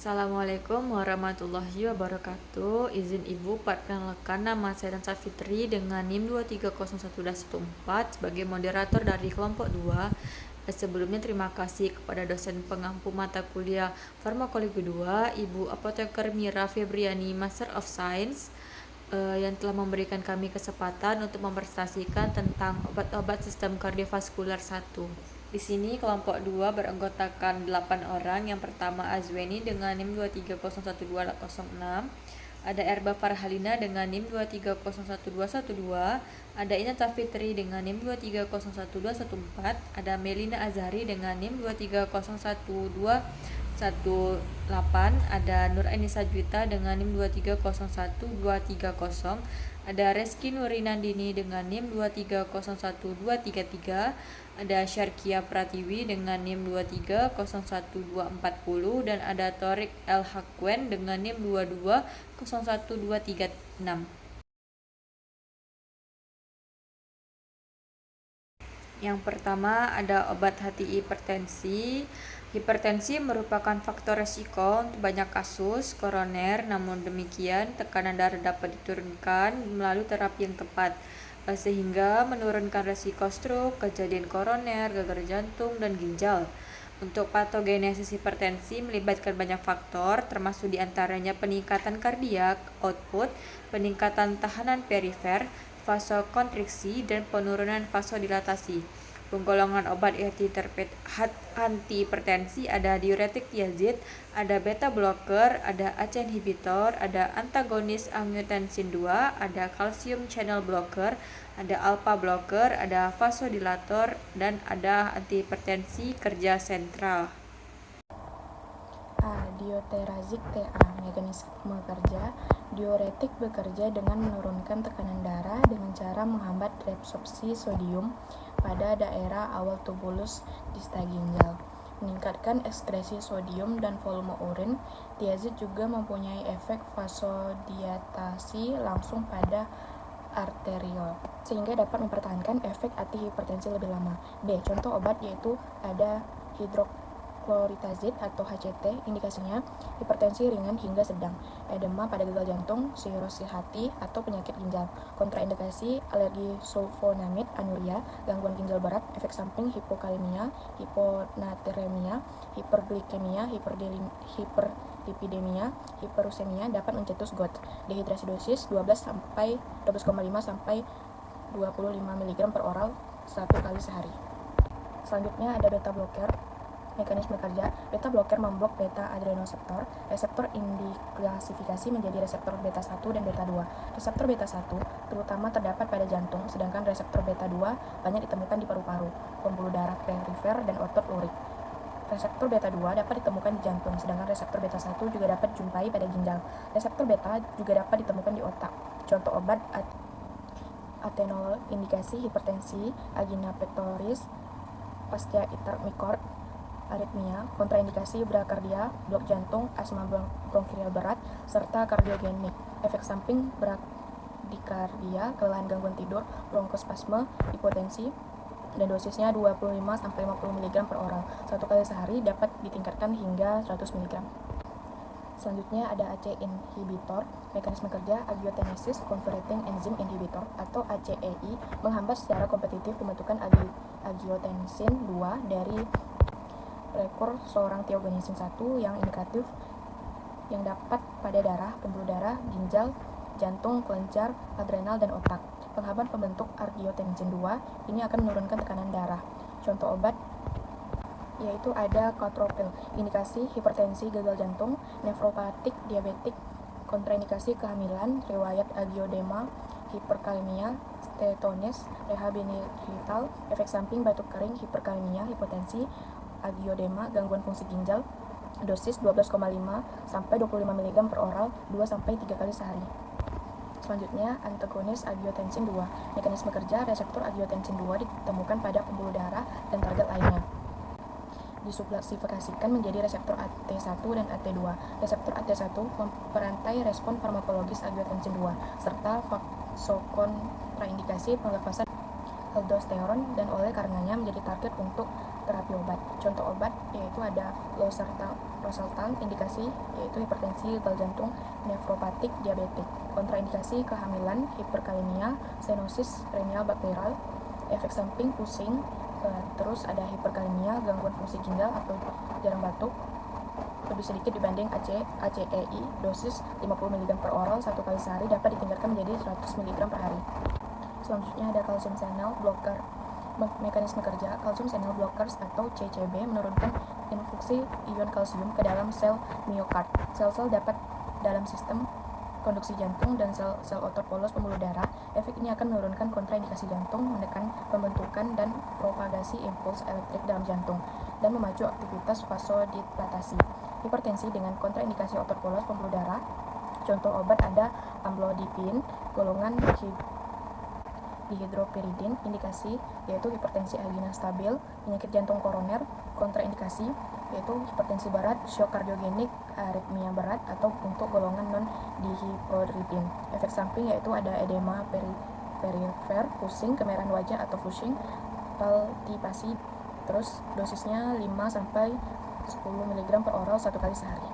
Assalamualaikum warahmatullahi wabarakatuh. Izin Ibu perkenalkan nama saya dan Fitri dengan NIM 2301114 sebagai moderator dari kelompok 2. Sebelumnya terima kasih kepada dosen pengampu mata kuliah Farmakologi 2, Ibu Apoteker Mira Febriani, Master of Science, yang telah memberikan kami kesempatan untuk mempresentasikan tentang obat-obat sistem kardiovaskular 1. Di sini kelompok 2 beranggotakan 8 orang. Yang pertama Azweni dengan NIM 2301206. Ada Erba Farhalina dengan NIM 2301212. Ada Inata Fitri dengan NIM 2301214. Ada Melina Azhari dengan NIM 2301218. Ada Nur Ainisa Juwita dengan NIM 2301230. Ada Reski Nurinandini dengan NIM 2301233. Ada Syarkia Pratiwi dengan NIM 2301240 dan ada Torik El Hakwen dengan NIM 2201236. Yang pertama ada obat hati hipertensi. Hipertensi merupakan faktor resiko untuk banyak kasus koroner, namun demikian tekanan darah dapat diturunkan melalui terapi yang tepat, sehingga menurunkan resiko stroke, kejadian koroner, gagal jantung, dan ginjal. Untuk patogenesis hipertensi melibatkan banyak faktor, termasuk diantaranya peningkatan kardiak output, peningkatan tahanan perifer, vasokonstriksi, dan penurunan vasodilatasi. Penggolongan obat antihipertensi ada diuretik tiazid, ada beta blocker, ada ACE inhibitor, ada antagonis angiotensin 2, ada calcium channel blocker, ada alpha blocker, ada vasodilator, dan ada antihipertensi kerja sentral. Dioterazik TA. Mekanisme kerja. Diuretik bekerja dengan menurunkan tekanan darah dengan cara menghambat reabsorpsi sodium pada daerah awal tubulus dista ginjal, meningkatkan ekskresi sodium dan volume urin. Tiazid juga mempunyai efek vasodilatasi langsung pada arteriol, sehingga dapat mempertahankan efek antihipertensi lebih lama. B. Contoh obat yaitu ada hidrokloritazid atau HCT. Indikasinya hipertensi ringan hingga sedang, edema pada gagal jantung, sirosis hati, atau penyakit ginjal. Kontraindikasi alergi sulfonamid, anuria, gangguan ginjal berat, efek samping hipokalemia, hiponatremia, hiperglikemia, hiperlipidemia, hiperusemia, dapat mencetus GOT. Dehidrasi dosis 12,5 sampai 25 mg per oral 1 kali sehari. Selanjutnya ada beta blocker. Mekanisme kerja. Beta blocker memblok beta adrenoseptor. Reseptor diklasifikasi menjadi reseptor beta 1 dan beta 2. Reseptor beta 1 terutama terdapat pada jantung, sedangkan reseptor beta 2 banyak ditemukan di paru-paru, pembuluh darah perifer, dan otot lurik. Reseptor beta 2 dapat ditemukan di jantung, sedangkan reseptor beta 1 juga dapat dijumpai pada ginjal. Reseptor beta juga dapat ditemukan di otak. Contoh obat atenolol. Indikasi hipertensi, angina pectoris, pasca itermicor, aritmia. Kontraindikasi brakardia, blok jantung, asma bronkial berat, serta kardiogenik. Efek samping bradikardia, kelelahan gangguan tidur, bronkospasme, hipotensi, dan dosisnya 25-50 mg per oral 1 kali sehari, dapat ditingkatkan hingga 100 mg. Selanjutnya ada ACE inhibitor. Mekanisme kerja. Angiotenesis converting enzyme inhibitor atau ACEI menghambat secara kompetitif pembentukan angiotensin 2 dari prekursor angiotensin 1 yang indikatif yang dapat pada darah, pembuluh darah, ginjal, jantung, kelenjar, adrenal, dan otak. Penghambat pembentuk angiotensin 2 ini akan menurunkan tekanan darah. Contoh obat yaitu ada katropil. Indikasi hipertensi, gagal jantung, nefropatik, diabetik. Kontraindikasi kehamilan, riwayat angiodema, hiperkalemia, stenosis, rehabilital, efek samping batuk kering, hiperkalemia, hipotensi, angiodema, gangguan fungsi ginjal. Dosis 12,5 sampai 25 mg per oral 2-3 kali sehari. Selanjutnya, antagonis angiotensin 2. Mekanisme kerja. Reseptor angiotensin 2 ditemukan pada pembuluh darah dan target lainnya. Diklasifikasikan menjadi reseptor AT1 dan AT2. Reseptor AT1 memperantai respon farmakologis angiotensin 2 serta vasokontraindikasi pelepasan aldosteron dan oleh karenanya menjadi target untuk terapi obat. Contoh obat yaitu ada losartan, indikasi yaitu hipertensi, gagal jantung, nefropatik, diabetik. Kontraindikasi kehamilan, hiperkalemia, stenosis renal bakterial, efek samping pusing, terus ada hiperkalemia, gangguan fungsi ginjal atau jarang batuk, lebih sedikit dibanding ACEI, dosis 50 mg per oral 1 kali sehari dapat ditingkatkan menjadi 100 mg per hari. Selanjutnya ada calcium channel blocker. Mekanisme kerja calcium channel blockers atau CCB menurunkan infuksi ion kalsium ke dalam sel miokard. Sel-sel dapat dalam sistem konduksi jantung dan sel otot polos pembuluh darah. Efek ini akan menurunkan kontraindikasi jantung, menekan pembentukan dan propagasi impuls elektrik dalam jantung, dan memacu aktivitas vasodilatasi. Hipertensi dengan kontraindikasi otot polos pembuluh darah. Contoh obat ada amlodipin, golongan dihidropiridin, indikasi yaitu hipertensi angina stabil, penyakit jantung koroner, kontraindikasi yaitu hipertensi berat, shock kardiogenik, aritmia berat, atau untuk golongan non-dihidropiridin. Efek samping yaitu ada edema perifer, pusing, kemerahan wajah atau flushing, palpitasi. Terus dosisnya 5-10 mg per oral 1 kali sehari.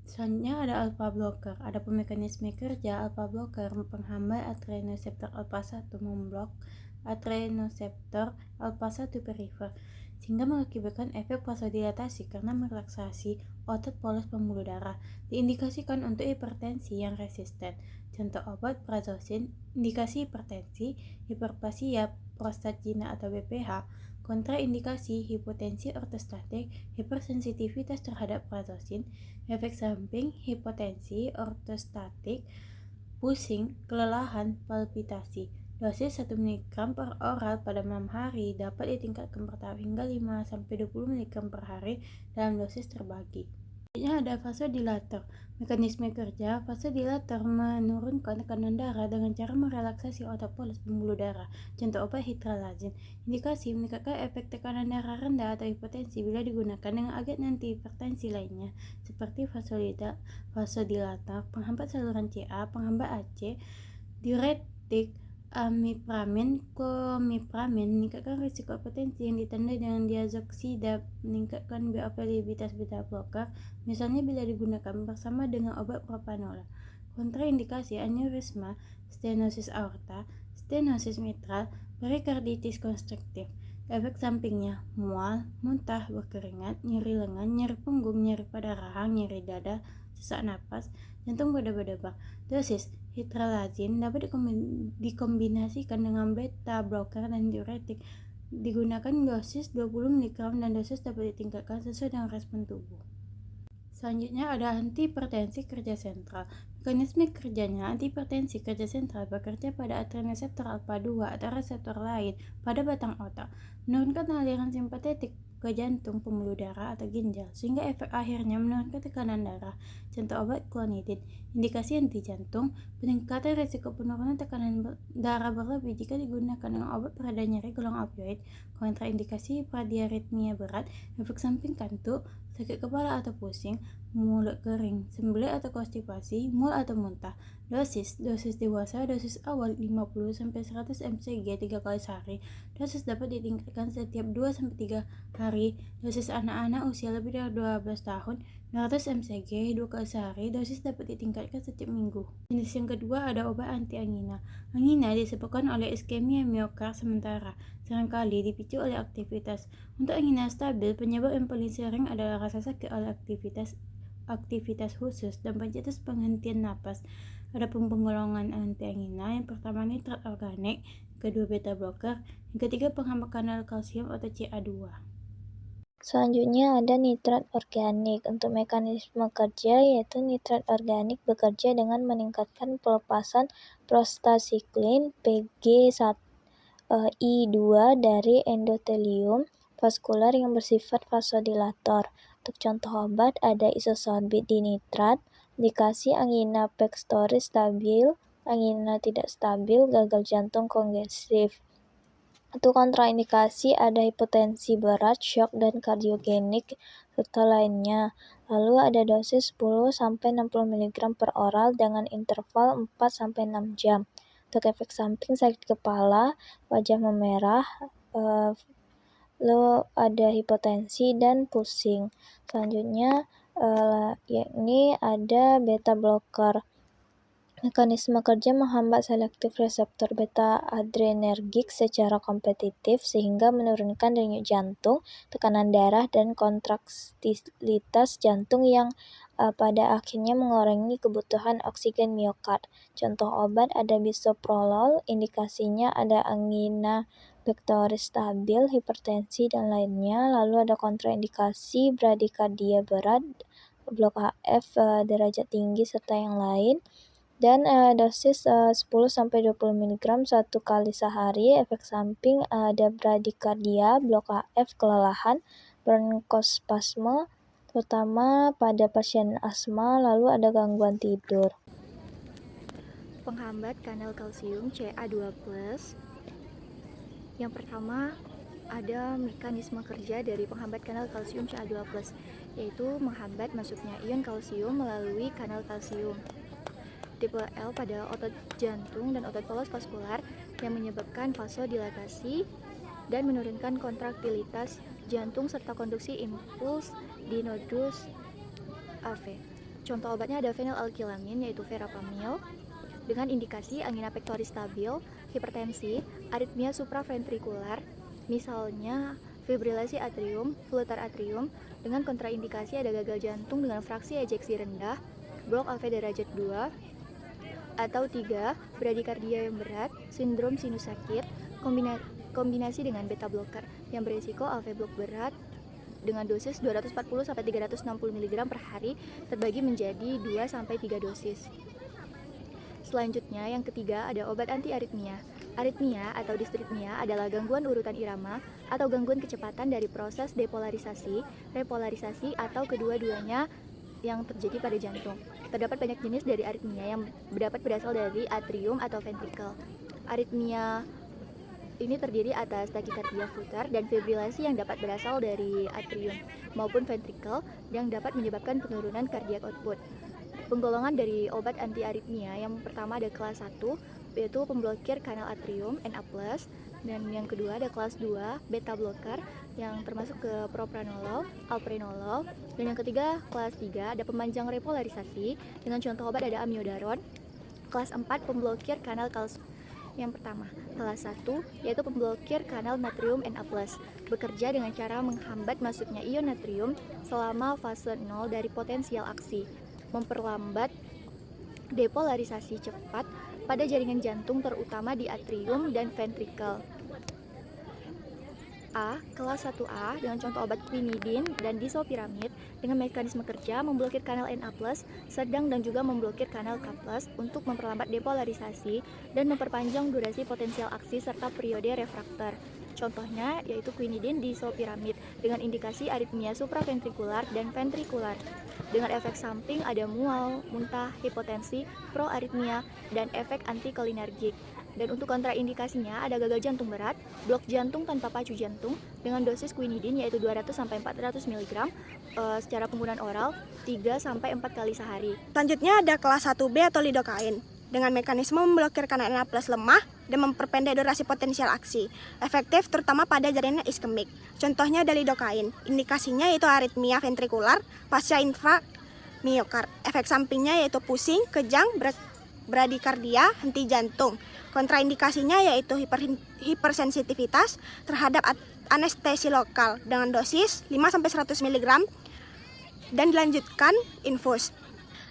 Selanjutnya ada alpha blocker. Adapun mekanisme kerja alpha blocker menghambat adrenoseptor alpha 1 memblok adrenoseptor alpha 1 perifer sehingga mengakibatkan efek vasodilatasi karena merelaksasi otot polos pembuluh darah. Diindikasikan untuk hipertensi yang resisten. Contoh obat prazosin, indikasi hipertensi, hiperplasia prostagina atau BPH. Kontraindikasi hipotensi ortostatik, hipersensitivitas terhadap prazosin, efek samping hipotensi ortostatik, pusing, kelelahan, palpitasi. Dosis 1 mg per oral pada malam hari dapat ditingkatkan per tahap hingga 5-20 mg per hari dalam dosis terbagi. Selanjutnya ada vasodilator. Mekanisme kerja vasodilator menurunkan tekanan darah dengan cara merelaksasi otot polos pembuluh darah. Contoh obat hidralazin. Indikasi meningkatkan efek tekanan darah rendah atau hipotensi bila digunakan dengan agen antihipertensi lainnya seperti vasodilator, penghambat saluran CA, penghambat AC, diuretik, amipramin, clomipramin meningkatkan risiko hipertensi yang ditandai dengan diazoxida, meningkatkan bioavailabilitas beta blocker, misalnya bila digunakan bersama dengan obat propranolol. Kontraindikasi aneurisma, stenosis aorta, stenosis mitral, perikarditis konstriktif. Efek sampingnya mual, muntah, berkeringat, nyeri lengan, nyeri punggung, nyeri pada rahang, nyeri dada, sesak napas, jantung berdebar-debar. Dosis hidralazin dapat dikombinasikan dengan beta blocker dan diuretik. Digunakan dosis 20 mg dan dosis dapat ditingkatkan sesuai dengan respon tubuh. Selanjutnya ada antihipertensi kerja sentral. Mekanisme kerjanya, antihipertensi kerja sentral bekerja pada adrenoseptor alpha 2 atau reseptor lain pada batang otak, menurunkan aliran simpatetik ke jantung, pembuluh darah atau ginjal, sehingga efek akhirnya menurunkan tekanan darah. Contoh obat clonidin. Indikasi anti jantung, peningkatan risiko penurunan tekanan darah berlebih jika digunakan dengan obat pereda nyeri golongan opioid. Kontraindikasi pradiaritmia berat, efek samping kantuk, sakit kepala atau pusing, mulut kering, sembelit atau konstipasi, mual atau muntah. Dosis dewasa, dosis awal 50-100 mcg 3 kali sehari. Dosis dapat ditingkatkan setiap 2-3 hari. Dosis anak-anak usia lebih dari 12 tahun 200 mcg 2 kali sehari. Dosis dapat ditingkatkan setiap minggu. Jenis yang kedua ada obat anti angina. Angina disebabkan oleh iskemia miokard sementara, seringkali dipicu oleh aktivitas. Untuk angina stabil, penyebab yang paling sering adalah rasa sakit oleh aktivitas khusus dan pencetus penghentian napas. Adapun penggolongan anti angina, yang pertama nitrat organik, kedua beta blocker, yang ketiga penghambat kanal kalsium atau CA2. Selanjutnya ada nitrat organik. Untuk mekanisme kerja yaitu nitrat organik bekerja dengan meningkatkan pelepasan prostacyclin PGI2 dari endotelium vaskular yang bersifat vasodilator. Untuk contoh obat ada isosorbit dinitrat, indikasi angina pectoris stabil, angina tidak stabil, gagal jantung kongestif. Untuk kontraindikasi ada hipotensi berat, shock, dan kardiogenik, serta lainnya. Lalu ada dosis 10-60 mg per oral dengan interval 4-6 jam. Untuk efek samping sakit kepala, wajah memerah, lalu ada hipotensi dan pusing. Selanjutnya yakni ada beta blocker. Mekanisme kerja menghambat selektif reseptor beta adrenergik secara kompetitif sehingga menurunkan denyut jantung, tekanan darah, dan kontraktilitas jantung yang pada akhirnya mengurangi kebutuhan oksigen miokard. Contoh obat ada bisoprolol, indikasinya ada angina pectoris stabil, hipertensi, dan lainnya. Lalu ada kontraindikasi bradikardia berat, blok HF derajat tinggi, serta yang lain. Dan dosis 10-20 mg 1 kali sehari. Efek samping ada bradikardia, blok HF, kelelahan, bronkospasme, terutama pada pasien asma, lalu ada gangguan tidur. Penghambat kanal kalsium Ca2+. Yang pertama, ada mekanisme kerja dari penghambat kanal kalsium Ca2+, yaitu menghambat masuknya ion kalsium melalui kanal kalsium. Tipe L pada otot jantung dan otot polos vaskular yang menyebabkan vasodilatasi dan menurunkan kontraktilitas jantung serta konduksi impuls di nodus AV. Contoh obatnya ada fenilalkylamin yaitu verapamil dengan indikasi angina pectoris stabil, hipertensi, aritmia supraventrikular, misalnya fibrilasi atrium, flutter atrium, dengan kontraindikasi ada gagal jantung dengan fraksi ejeksi rendah, blok AV derajat 2, atau 3, bradikardia yang berat, sindrom sinus sakit, kombinasi dengan beta blocker yang berisiko AV blok berat dengan dosis 240-360 mg per hari terbagi menjadi 2-3 dosis. Selanjutnya, yang ketiga ada obat anti-aritmia. Aritmia atau disritmia adalah gangguan urutan irama atau gangguan kecepatan dari proses depolarisasi, repolarisasi, atau kedua-duanya yang terjadi pada jantung. Terdapat banyak jenis dari aritmia yang dapat berasal dari atrium atau ventrikel. Aritmia ini terdiri atas takikardia flutter dan fibrilasi yang dapat berasal dari atrium maupun ventrikel yang dapat menyebabkan penurunan cardiac output. Penggolongan dari obat anti-aritmia yang pertama ada kelas 1 yaitu pemblokir kanal atrium Na+, dan yang kedua ada kelas 2 beta blocker yang termasuk ke propranolol, alprenolol, dan yang ketiga kelas 3 ada pemanjang repolarisasi dengan contoh obat ada amiodaron. Kelas 4 pemblokir kanal kalsium. Yang pertama, kelas 1 yaitu pemblokir kanal natrium Na+, bekerja dengan cara menghambat masuknya ion natrium selama fase 0 dari potensial aksi, memperlambat depolarisasi cepat pada jaringan jantung terutama di atrium dan ventrikel. Kelas 1A dengan contoh obat quinidin dan disopiramid dengan mekanisme kerja memblokir kanal Na+, sedang dan juga memblokir kanal K+, untuk memperlambat depolarisasi dan memperpanjang durasi potensial aksi serta periode refraktor. Contohnya yaitu quinidin disopiramid dengan indikasi aritmia supraventrikular dan ventrikular. Dengan efek samping ada mual, muntah, hipotensi, proaritmia, dan efek antikolinergik. Dan untuk kontraindikasinya ada gagal jantung berat, blok jantung tanpa pacu jantung dengan dosis quinidin yaitu 200-400 mg secara penggunaan oral 3-4 kali sehari. Selanjutnya ada kelas 1B atau lidokain dengan mekanisme memblokir kanal Na+ lemah dan memperpendek durasi potensial aksi. Efektif terutama pada jaringan iskemik. Contohnya ada lidokain. Indikasinya yaitu aritmia ventrikular pasca infark miokard. Efek sampingnya yaitu pusing, kejang, bradikardia, henti jantung. Kontraindikasinya yaitu hipersensitivitas terhadap anestesi lokal dengan dosis 5-100 mg dan dilanjutkan infus.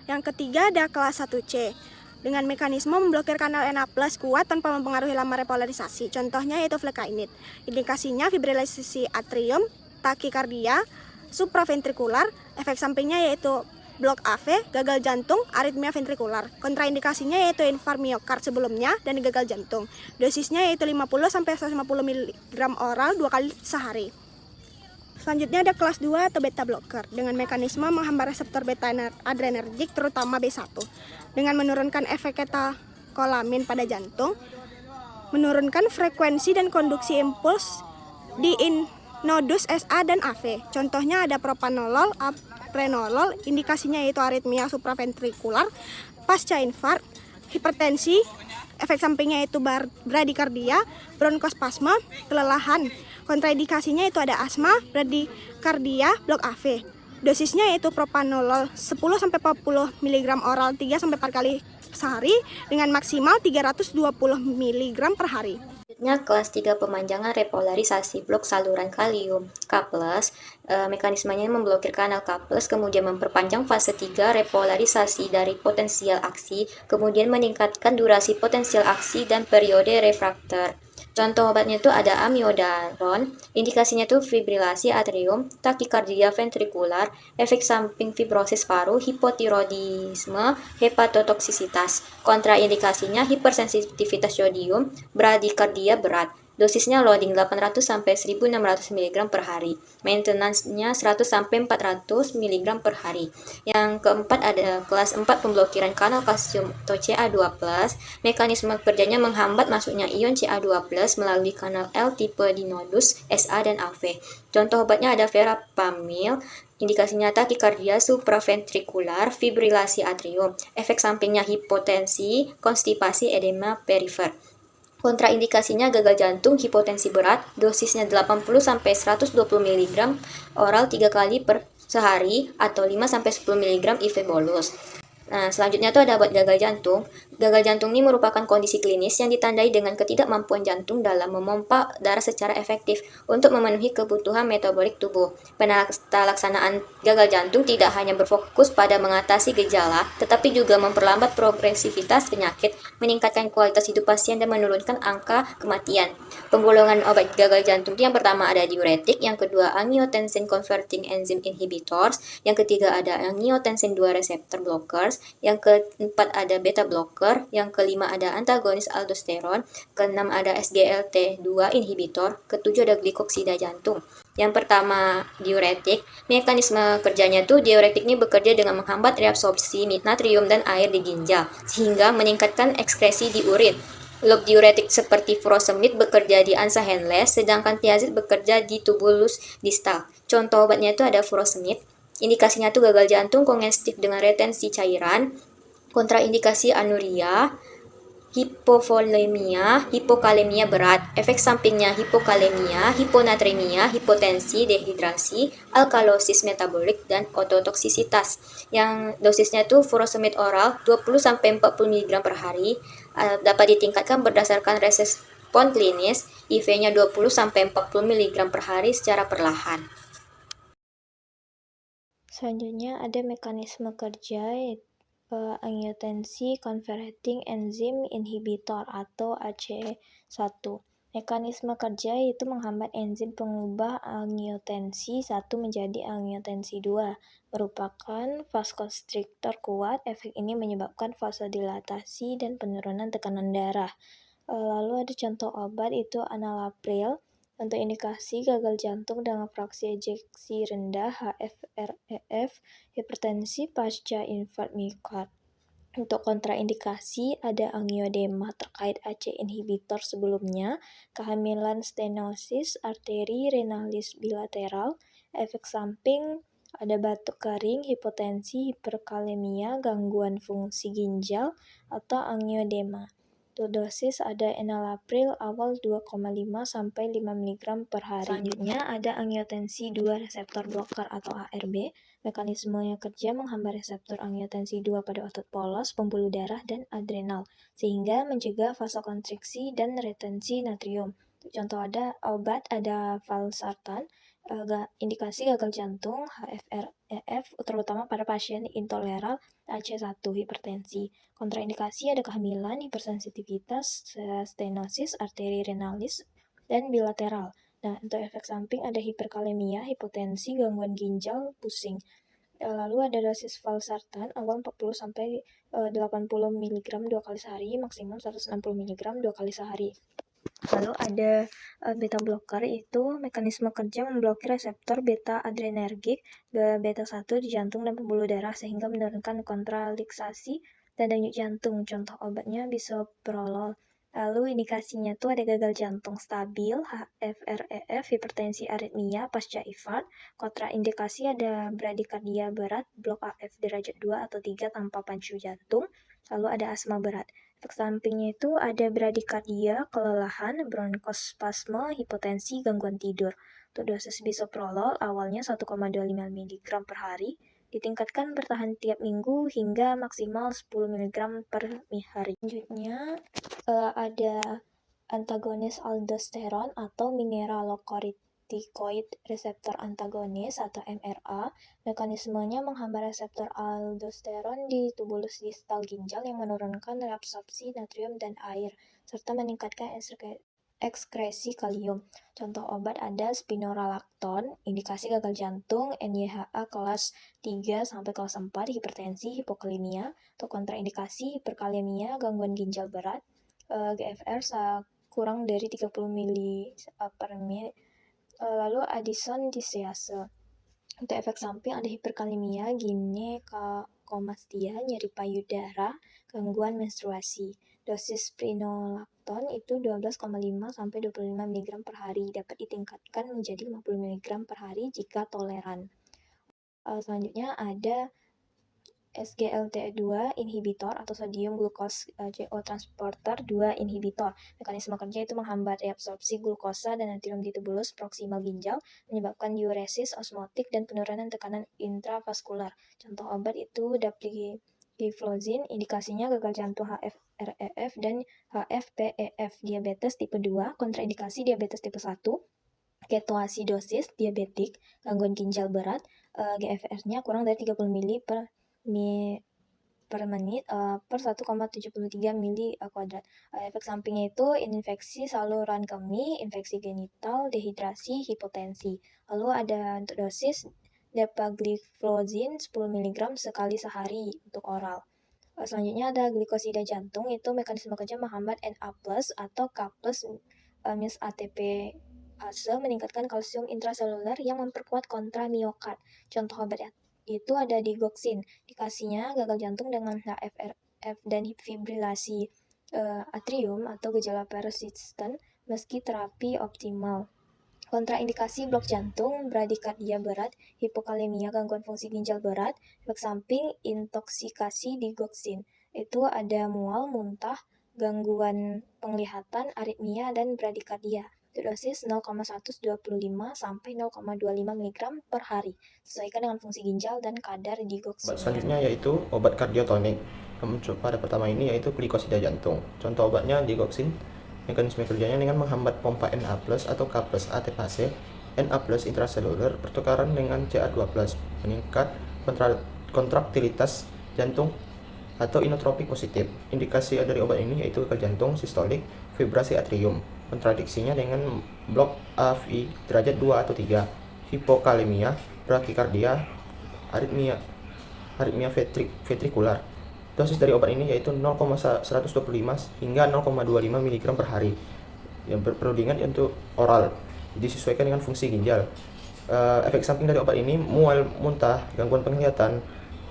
Yang ketiga ada kelas 1C dengan mekanisme memblokir kanal Na+ kuat tanpa mempengaruhi lama repolarisasi. Contohnya yaitu flecainid. Indikasinya fibrilasi atrium, takikardia, supraventrikular. Efek sampingnya yaitu blok AV, gagal jantung, aritmia ventrikular. Kontraindikasinya yaitu infark miokard sebelumnya dan gagal jantung. Dosisnya yaitu 50-150 mg oral 2 kali sehari. Selanjutnya ada kelas 2 atau beta blocker dengan mekanisme menghambat reseptor beta adrenergik terutama B1 dengan menurunkan efek katekolamin pada jantung, menurunkan frekuensi dan konduksi impuls di nodus SA dan AV. Contohnya ada propranolol, alprenolol, indikasinya yaitu aritmia supraventrikular, pasca infark, hipertensi, efek sampingnya itu bradikardia, bronkospasme, kelelahan. Kontraindikasinya itu ada asma, bradikardia, blok AV. Dosisnya yaitu propanolol 10-40 mg oral 3-4 kali sehari dengan maksimal 320 mg per hari. Selanjutnya, kelas 3 pemanjangan repolarisasi blok saluran kalium K+, mekanismenya memblokir kanal K+, kemudian memperpanjang fase 3 repolarisasi dari potensial aksi, kemudian meningkatkan durasi potensial aksi dan periode refraktor. Contoh obatnya itu ada amiodaron, indikasinya itu fibrilasi atrium, takikardia ventrikular, efek samping fibrosis paru, hipotiroidisme, hepatotoksisitas. Kontraindikasinya hipersensitivitas yodium, bradikardia berat. Dosisnya loading 800-1600 mg per hari. Maintenance-nya 100-400 mg per hari. Yang keempat ada kelas 4 pemblokiran kanal kalsium atau Ca2+. Mekanisme kerjanya menghambat masuknya ion Ca2+ melalui kanal L tipe di nodus SA dan AV. Contoh obatnya ada verapamil, indikasinya takikardia supraventrikular, fibrilasi atrium, efek sampingnya hipotensi, konstipasi, edema perifer. Kontraindikasinya gagal jantung, hipotensi berat, dosisnya 80-120 mg oral 3 kali per sehari atau 5-10 mg IV bolus. Nah, selanjutnya itu ada obat gagal jantung. Gagal jantung ini merupakan kondisi klinis yang ditandai dengan ketidakmampuan jantung dalam memompa darah secara efektif untuk memenuhi kebutuhan metabolik tubuh. Penelaksanaan gagal jantung tidak hanya berfokus pada mengatasi gejala, tetapi juga memperlambat progresivitas penyakit, meningkatkan kualitas hidup pasien, dan menurunkan angka kematian. Penggolongan obat gagal jantung yang pertama ada diuretik, yang kedua angiotensin converting enzyme inhibitors, yang ketiga ada angiotensin 2 receptor blockers, yang keempat ada beta blocker, yang kelima ada antagonis aldosteron, keenam ada SGLT2 inhibitor, ketujuh ada glikoksida jantung. Yang pertama diuretik, mekanisme kerjanya tuh diuretik ini bekerja dengan menghambat reabsorpsi natrium dan air di ginjal, sehingga meningkatkan ekskresi di urin. Lob diuretik seperti furosemid bekerja di ansa Henle, sedangkan thiazid bekerja di tubulus distal. Contoh obatnya itu ada furosemid. Indikasinya tuh gagal jantung kongestif dengan retensi cairan, kontraindikasi anuria, hipovolemia, hipokalemia berat, efek sampingnya hipokalemia, hiponatremia, hipotensi, dehidrasi, alkalosis metabolik, dan ototoksisitas. Yang dosisnya tuh furosemid oral 20-40 mg per hari, dapat ditingkatkan berdasarkan respon klinis, IV-nya 20-40 mg per hari secara perlahan. Selanjutnya ada mekanisme kerja yaitu angiotensin converting enzyme inhibitor atau AC1. Mekanisme kerja yaitu menghambat enzim pengubah angiotensin 1 menjadi angiotensin 2, merupakan vasokonstriktor kuat. Efek ini menyebabkan vasodilatasi dan penurunan tekanan darah. Lalu ada contoh obat itu enalapril. Untuk indikasi gagal jantung dengan fraksi ejeksi rendah, HFrEF, hipertensi pasca infark miokard. Untuk kontraindikasi ada angiodema terkait AC inhibitor sebelumnya, kehamilan, stenosis arteri renalis bilateral, efek samping ada batuk kering, hipotensi, hiperkalemia, gangguan fungsi ginjal, atau angiodema. Dosis ada enalapril awal 2,5-5 mg per hari. Selanjutnya ada angiotensin 2 reseptor blocker atau ARB. Mekanismenya kerja menghambat reseptor angiotensin 2 pada otot polos, pembuluh darah, dan adrenal, sehingga mencegah vasokonstriksi dan retensi natrium. Contoh obat ada valsartan, indikasi gagal jantung, HFrEF, terutama pada pasien intoleran AC1, hipertensi. Kontraindikasi ada kehamilan, hipersensitivitas, stenosis, arteri renalis, dan bilateral. Nah, untuk efek samping ada hiperkalemia, hipotensi, gangguan ginjal, pusing. Lalu ada dosis valsartan awal 40-80 mg 2 kali sehari, maksimum 160 mg 2 kali sehari. Lalu ada beta blocker, itu mekanisme kerja memblokir reseptor beta adrenergik beta 1 di jantung dan pembuluh darah sehingga menurunkan kontralaksasi dan denyut jantung. Contoh obatnya bisoprolol. Lalu indikasinya tuh ada gagal jantung stabil, HFrEF, hipertensi aritmia pasca infark. Kontraindikasi ada bradikardia berat, blok AF derajat 2 atau 3 tanpa pacu jantung. Lalu ada asma berat. Efek sampingnya itu ada bradikardia, kelelahan, bronkospasme, hipotensi, gangguan tidur. Untuk dosis bisoprolol awalnya 1,25 mg per hari, ditingkatkan bertahan tiap minggu hingga maksimal 10 mg per hari. Selanjutnya ada antagonis aldosteron atau mineralocorticoid receptor antagonis atau MRA. Mekanismenya menghambat reseptor aldosteron di tubulus distal ginjal yang menurunkan reabsorpsi natrium dan air, serta meningkatkan ekskresi kalium. Contoh obat ada spironolakton, indikasi gagal jantung, NYHA kelas 3 sampai kelas 4, hipertensi, hipokalemia, atau kontraindikasi hiperkalemia, gangguan ginjal berat, GFR kurang dari 30 mili per mil. Lalu Addison disease. Untuk efek samping ada hiperkalemia, ginekomastia, nyeri payudara, gangguan menstruasi. Dosis spironolakton itu 12,5 sampai 25 mg per hari, dapat ditingkatkan menjadi 50 mg per hari jika toleran. Selanjutnya ada SGLT2 inhibitor atau sodium glucose CO transporter 2 inhibitor. Mekanisme kerja itu menghambat reabsorpsi glukosa dan natrium di tubulus proksimal ginjal, menyebabkan diuresis osmotik dan penurunan tekanan intravaskular. Contoh obat itu dapagliflozin, indikasinya gagal jantung HFrEF dan HFpEF, diabetes tipe 2, kontraindikasi diabetes tipe 1, ketoasidosis, diabetik, gangguan ginjal berat, GFR-nya kurang dari 30 mili per menit per 1,73 mili kuadrat. Efek sampingnya itu infeksi saluran kemih, infeksi genital, dehidrasi, hipotensi. Lalu ada untuk dosis dapagliflozin 10 mg sekali sehari untuk oral. Selanjutnya ada glikosida jantung, itu mekanisme kerja menghambat Na+ atau K+ minus ATPase, meningkatkan kalsium intraseluler yang memperkuat kontramiokard. Contoh obat itu ada digoxin, indikasinya gagal jantung dengan HFrEF dan fibrilasi atrium atau gejala persisten meski terapi optimal. Kontraindikasi blok jantung, bradikardia berat, hipokalemia, gangguan fungsi ginjal berat, efek samping intoksikasi digoxin. Itu ada mual, muntah, gangguan penglihatan, aritmia, dan bradikardia. Dosis 0,125 sampai 0,25 mg per hari, sesuaikan dengan fungsi ginjal dan kadar digoxin. Obat selanjutnya yaitu obat kardiotonik. Pada pertama ini yaitu glikosida jantung. Contoh obatnya digoxin. Mekanisme kerjanya dengan menghambat pompa Na+ atau K+ ATPase, Na+ intraseluler pertukaran dengan Ca2+, meningkat kontraktilitas jantung atau inotropik positif. Indikasi dari obat ini yaitu gagal jantung, sistolik, fibrasi atrium. Kontradiksinya dengan blok AFI derajat 2 atau 3, hipokalemia, brakikardia, aritmia ventrikular. Dosis dari obat ini yaitu 0,125 hingga 0,25 mg per hari. Yang perlu diingat untuk oral, disesuaikan dengan fungsi ginjal. Efek samping dari obat ini mual, muntah, gangguan penglihatan,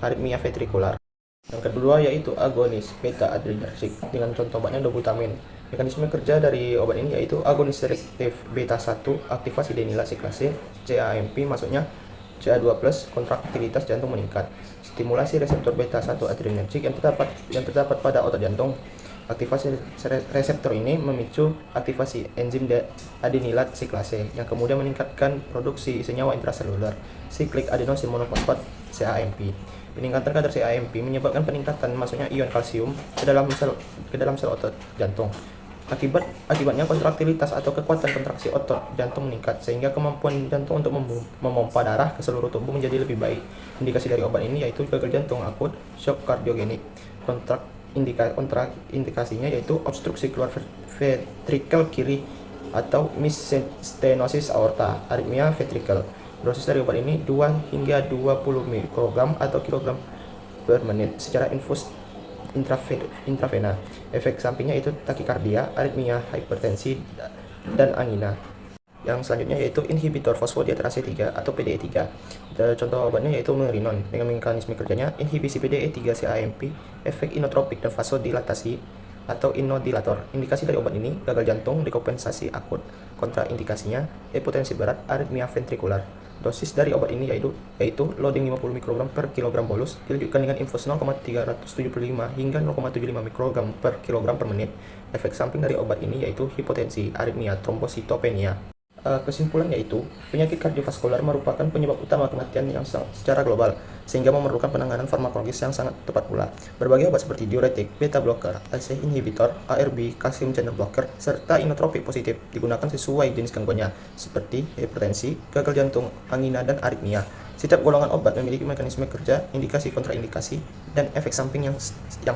aritmia ventrikular. Yang kedua yaitu agonis beta adrenergic, dengan contoh obatnya dobutamin. Mekanisme kerja dari obat ini yaitu agonis selektif beta 1, aktivasi denilat siklase, CAMP, maksudnya Ca2+, kontraktilitas jantung meningkat. Stimulasi reseptor beta 1 adrenergic yang terdapat pada otot jantung. Aktivasi reseptor ini memicu aktivasi enzim adenilat siklase yang kemudian meningkatkan produksi senyawa intraseluler, cyclic adenosine monofosfat CAMP. Peningkatan kadar CAMP menyebabkan peningkatan masuknya ion kalsium ke dalam sel otot jantung. Akibatnya kontraktilitas atau kekuatan kontraksi otot jantung meningkat, sehingga kemampuan jantung untuk memompa darah ke seluruh tubuh menjadi lebih baik. Indikasi dari obat ini yaitu gagal jantung akut, shock kardiogenik. Kontraindikasinya yaitu obstruksi keluar ventrikel kiri atau misstenosis aorta, aritmia ventrikel. Dosis dari obat ini 2 hingga 20 mikrogram atau kilogram per menit secara infus intravena. Efek sampingnya itu takikardia, aritmia, hipertensi, dan angina. Yang selanjutnya yaitu inhibitor fosfodiesterase 3 atau PDE3. Contoh obatnya yaitu merinon. Dengan mekanisme kerjanya inhibisi PDE3 CAMP, efek inotropik dan vasodilatasi atau inodilator. Indikasi dari obat ini gagal jantung, dekompensasi akut. Kontraindikasinya hipotensi berat, aritmia ventrikular. Dosis dari obat ini yaitu loading 50 mikrogram per kilogram bolus dilanjutkan dengan infus 0,375 hingga 0,75 mikrogram per kilogram per menit. Efek samping dari obat ini yaitu hipotensi, aritmia, trombositopenia. Kesimpulan yaitu, penyakit kardiovaskular merupakan penyebab utama kematian yang secara global, sehingga memerlukan penanganan farmakologis yang sangat tepat pula. Berbagai obat seperti diuretik, beta blocker, ACE inhibitor, ARB, calcium channel blocker, serta inotropik positif digunakan sesuai jenis gangguannya, seperti hipertensi, gagal jantung, angina, dan aritmia. Setiap golongan obat memiliki mekanisme kerja, indikasi kontraindikasi, dan efek samping yang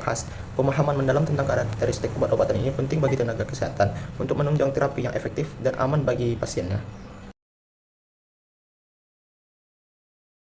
khas. Pemahaman mendalam tentang karakteristik obat-obatan ini penting bagi tenaga kesehatan untuk menunjang terapi yang efektif dan aman bagi pasiennya.